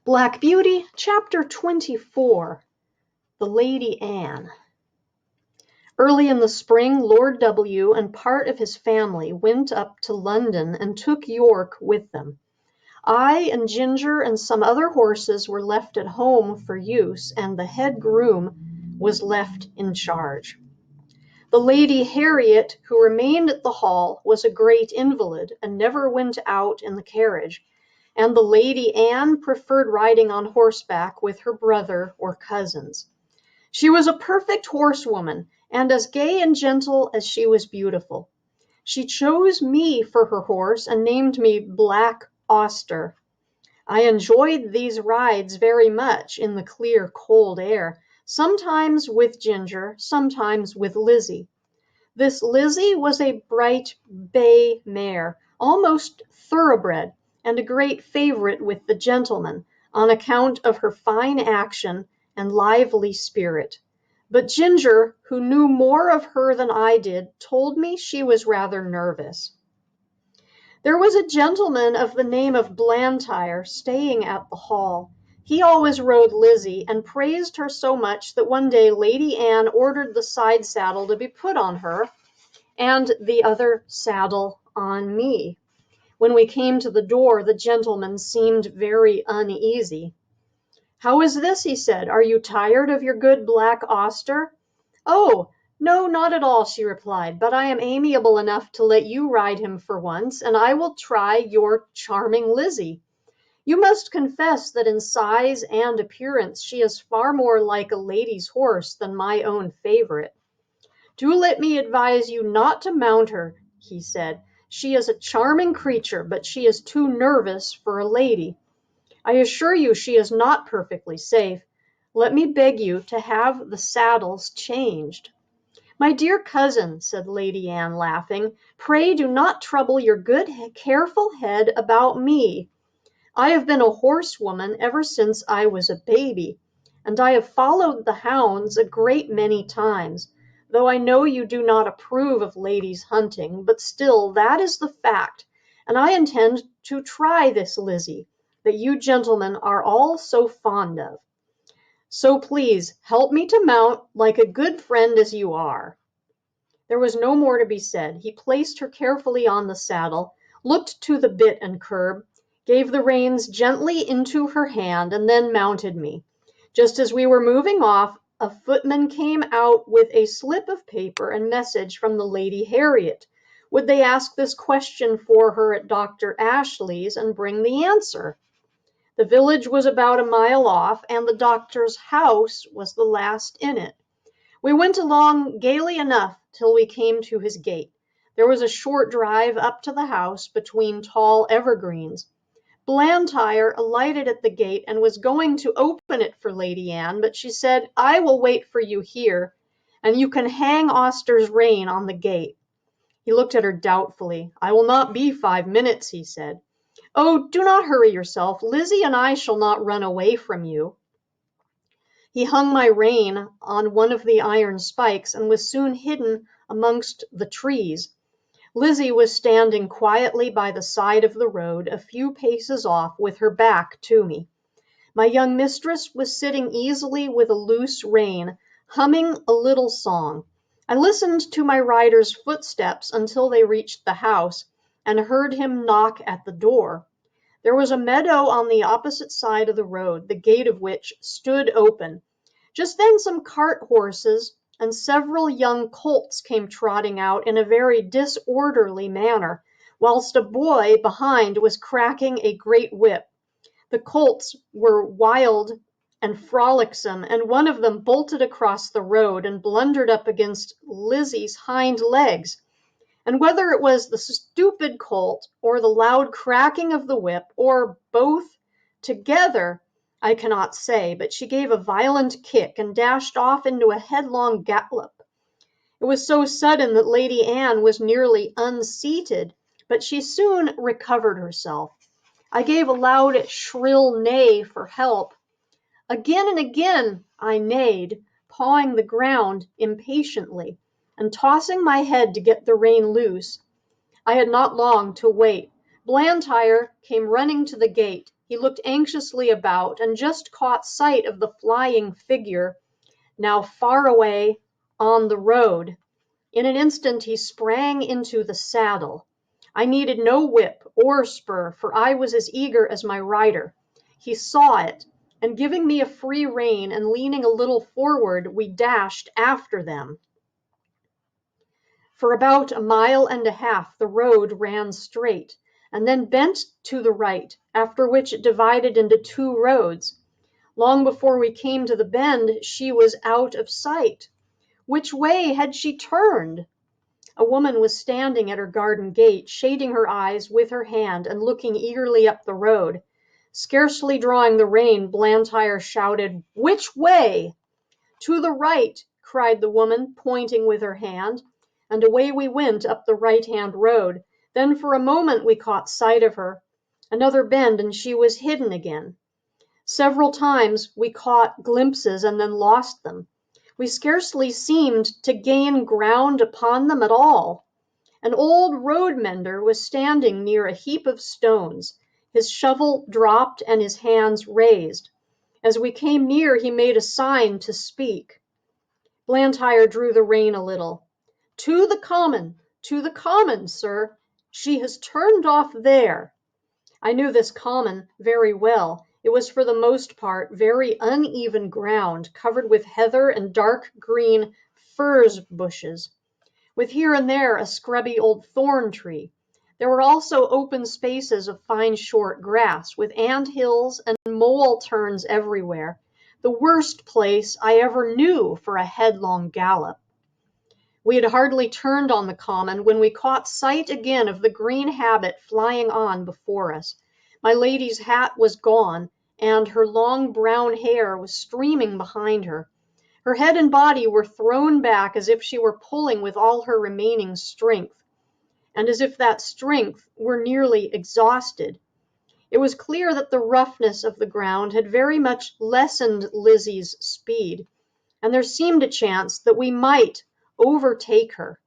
Black Beauty, Chapter 24, The Lady Anne. Early in the spring, Lord W. and part of his family went up to London and took York with them. I and Ginger and some other horses were left at home for use, and the head groom was left in charge. The Lady Harriet, who remained at the Hall, was a great invalid and never went out in the carriage, and the Lady Anne preferred riding on horseback with her brother or cousins. She was a perfect horsewoman, and as gay and gentle as she was beautiful. She chose me for her horse and named me Black Auster. I enjoyed these rides very much in the clear, cold air, sometimes with Ginger, sometimes with Lizzie. This Lizzie was a bright bay mare, almost thoroughbred, and a great favorite with the gentlemen, on account of her fine action and lively spirit. But Ginger, who knew more of her than I did, told me she was rather nervous. There was a gentleman of the name of Blantyre staying at the Hall. He always rode Lizzie, and praised her so much that one day Lady Anne ordered the side saddle to be put on her, and the other saddle on me. When we came to the door, the gentleman seemed very uneasy. "How is this?" he said. "Are you tired of your good Black Auster?" "Oh, no, not at all," she replied, "but I am amiable enough to let you ride him for once, and I will try your charming Lizzie. You must confess that in size and appearance she is far more like a lady's horse than my own favorite." "Do let me advise you not to mount her," he said. "She is a charming creature, but she is too nervous for a lady. I assure you she is not perfectly safe. Let me beg you to have the saddles changed." "My dear cousin," said Lady Anne, laughing, "pray do not trouble your good, careful head about me. I have been a horsewoman ever since I was a baby, and I have followed the hounds a great many times. Though I know you do not approve of ladies hunting, but still that is the fact, and I intend to try this Lizzie, that you gentlemen are all so fond of. So please help me to mount like a good friend as you are." There was no more to be said. He placed her carefully on the saddle, looked to the bit and curb, gave the reins gently into her hand, and then mounted me. Just as we were moving off, a footman came out with a slip of paper and message from the Lady Harriet. Would they ask this question for her at Dr. Ashley's and bring the answer? The village was about a mile off, and the doctor's house was the last in it. We went along gaily enough till we came to his gate. There was a short drive up to the house between tall evergreens. Blantyre alighted at the gate and was going to open it for Lady Anne, but she said, "I will wait for you here, and you can hang Auster's rein on the gate." He looked at her doubtfully. "I will not be 5 minutes," he said. "Oh, do not hurry yourself. Lizzie and I shall not run away from you." He hung my rein on one of the iron spikes and was soon hidden amongst the trees. Lizzie was standing quietly by the side of the road, a few paces off, with her back to me. My young mistress was sitting easily with a loose rein, humming a little song. I listened to my rider's footsteps until they reached the house, and heard him knock at the door. There was a meadow on the opposite side of the road, the gate of which stood open. Just then some cart horses and several young colts came trotting out in a very disorderly manner, whilst a boy behind was cracking a great whip. The colts were wild and frolicsome, and one of them bolted across the road and blundered up against Lizzie's hind legs. And whether it was the stupid colt, or the loud cracking of the whip, or both together, I cannot say, but she gave a violent kick and dashed off into a headlong gallop. It was so sudden that Lady Anne was nearly unseated, but she soon recovered herself. I gave a loud, shrill neigh for help. Again and again I neighed, pawing the ground impatiently, and tossing my head to get the rein loose. I had not long to wait. Blantyre came running to the gate. He looked anxiously about and just caught sight of the flying figure, now far away on the road. In an instant he sprang into the saddle. I needed no whip or spur, for I was as eager as my rider. He saw it, and giving me a free rein and leaning a little forward, we dashed after them. For about a mile and a half the road ran straight, and then bent to the right, after which it divided into two roads. Long before we came to the bend, she was out of sight. Which way had she turned? A woman was standing at her garden gate, shading her eyes with her hand and looking eagerly up the road. Scarcely drawing the rein, Blantyre shouted, "Which way?" "To the right," cried the woman, pointing with her hand, and away we went up the right-hand road. Then for a moment we caught sight of her. Another bend and she was hidden again. Several times we caught glimpses and then lost them. We scarcely seemed to gain ground upon them at all. An old road mender was standing near a heap of stones, his shovel dropped and his hands raised. As we came near, he made a sign to speak. Blantyre drew the rein a little. To the common, sir. She has turned off there." I knew this common very well. It was for the most part very uneven ground, covered with heather and dark green furze bushes, with here and there a scrubby old thorn tree. There were also open spaces of fine short grass, with ant hills and mole turns everywhere. The worst place I ever knew for a headlong gallop. We had hardly turned on the common when we caught sight again of the green habit flying on before us. My lady's hat was gone, and her long brown hair was streaming behind her. Her head and body were thrown back as if she were pulling with all her remaining strength, and as if that strength were nearly exhausted. It was clear that the roughness of the ground had very much lessened Lizzie's speed, and there seemed a chance that we might overtake her.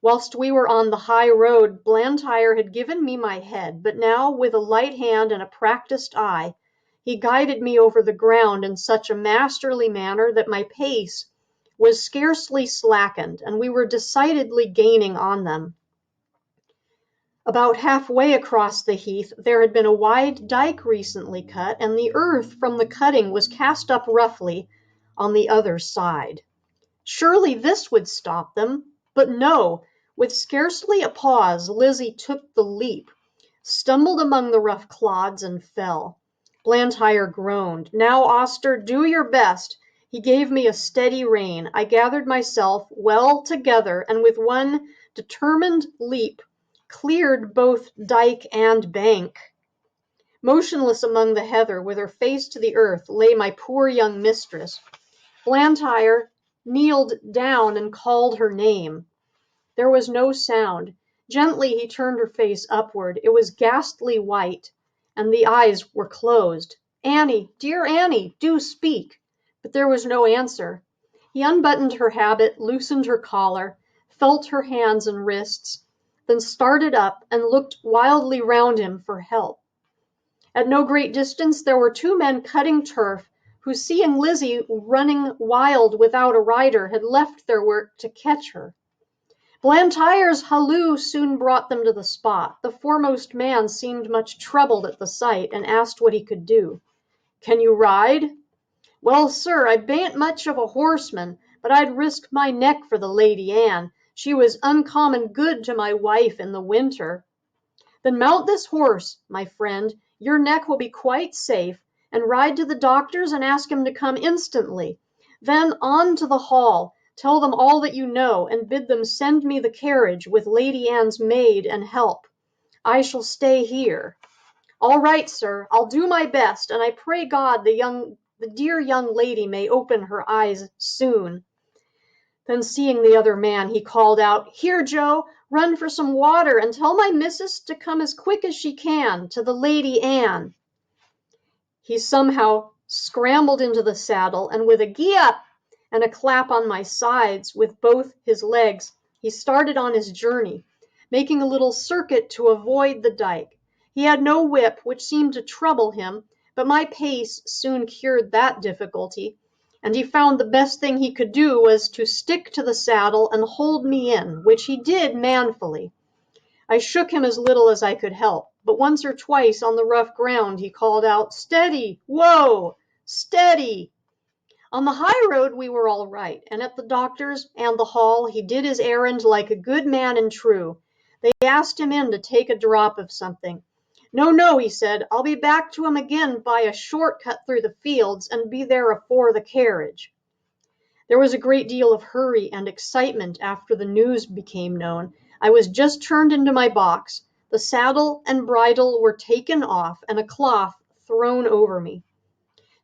Whilst we were on the high road, Blantyre had given me my head, but now, with a light hand and a practised eye, he guided me over the ground in such a masterly manner that my pace was scarcely slackened, and we were decidedly gaining on them. About halfway across the heath there had been a wide dike recently cut, and the earth from the cutting was cast up roughly on the other side. Surely this would stop them, but no. With scarcely a pause, Lizzie took the leap, stumbled among the rough clods, and fell. Blantyre groaned. "Now, Auster, do your best." He gave me a steady rein. I gathered myself well together, and with one determined leap cleared both dike and bank. Motionless among the heather, with her face to the earth, lay my poor young mistress. Blantyre kneeled down and called her name. There was no sound. Gently he turned her face upward. It was ghastly white, and the eyes were closed. "Annie, dear Annie, do speak." But there was no answer. He unbuttoned her habit, loosened her collar, felt her hands and wrists, then started up and looked wildly round him for help. At no great distance there were two men cutting turf, who, seeing Lizzie running wild without a rider, had left their work to catch her. Blantyre's halloo soon brought them to the spot. The foremost man seemed much troubled at the sight, and asked what he could do. "Can you ride?" "Well, sir, I bain't much of a horseman, but I'd risk my neck for the Lady Anne. She was uncommon good to my wife in the winter." "Then mount this horse, my friend. Your neck will be quite safe, and ride to the doctor's and ask him to come instantly. Then on to the Hall. Tell them all that you know, and bid them send me the carriage with Lady Anne's maid and help. I shall stay here." "All right, sir. I'll do my best, and I pray God the dear young lady may open her eyes soon." Then, seeing the other man, he called out, "Here, Joe, run for some water, and tell my missus to come as quick as she can to the Lady Anne." He somehow scrambled into the saddle, and with a gee-up and a clap on my sides with both his legs, he started on his journey, making a little circuit to avoid the dike. He had no whip, which seemed to trouble him, but my pace soon cured that difficulty, and he found the best thing he could do was to stick to the saddle and hold me in, which he did manfully. I shook him as little as I could help, but once or twice on the rough ground he called out, "Steady! Whoa! Steady!" On the high road we were all right, and at the doctor's and the hall he did his errand like a good man and true. They asked him in to take a drop of something. "No, no," he said, "I'll be back to him again by a short cut through the fields, and be there afore the carriage." There was a great deal of hurry and excitement after the news became known. I was just turned into my box. The saddle and bridle were taken off, and a cloth thrown over me.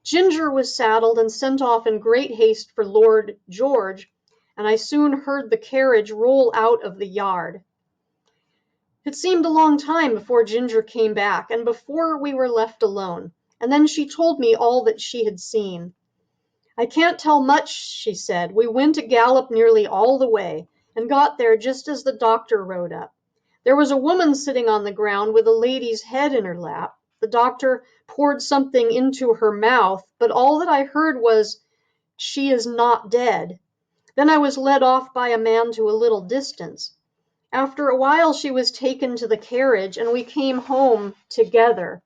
Ginger was saddled and sent off in great haste for Lord George, and I soon heard the carriage roll out of the yard. It seemed a long time before Ginger came back, and before we were left alone, and then she told me all that she had seen. "I can't tell much," she said. "We went a gallop nearly all the way, and got there just as the doctor rode up. There was a woman sitting on the ground with a lady's head in her lap. The doctor poured something into her mouth, but all that I heard was, 'She is not dead.' Then I was led off by a man to a little distance. After a while she was taken to the carriage, and we came home together.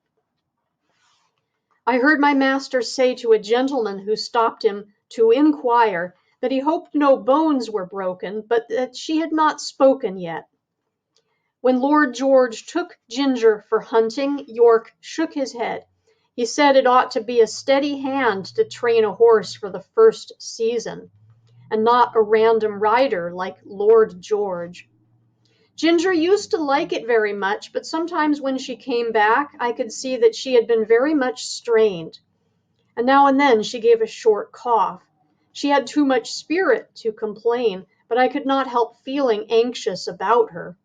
I heard my master say to a gentleman who stopped him to inquire that he hoped no bones were broken, but that she had not spoken yet. When Lord George took Ginger for hunting, York shook his head. He said it ought to be a steady hand to train a horse for the first season, and not a random rider like Lord George. Ginger used to like it very much, but sometimes when she came back, I could see that she had been very much strained, and now and then she gave a short cough. She had too much spirit to complain, but I could not help feeling anxious about her.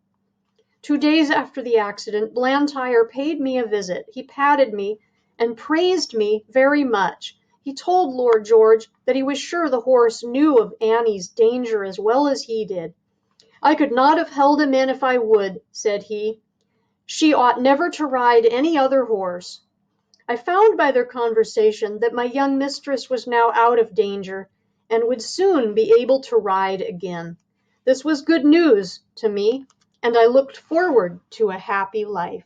2 days after the accident, Blantyre paid me a visit. He patted me and praised me very much. He told Lord George that he was sure the horse knew of Annie's danger as well as he did. "I could not have held him in if I would," said he. "She ought never to ride any other horse." I found by their conversation that my young mistress was now out of danger, and would soon be able to ride again. This was good news to me, and I looked forward to a happy life.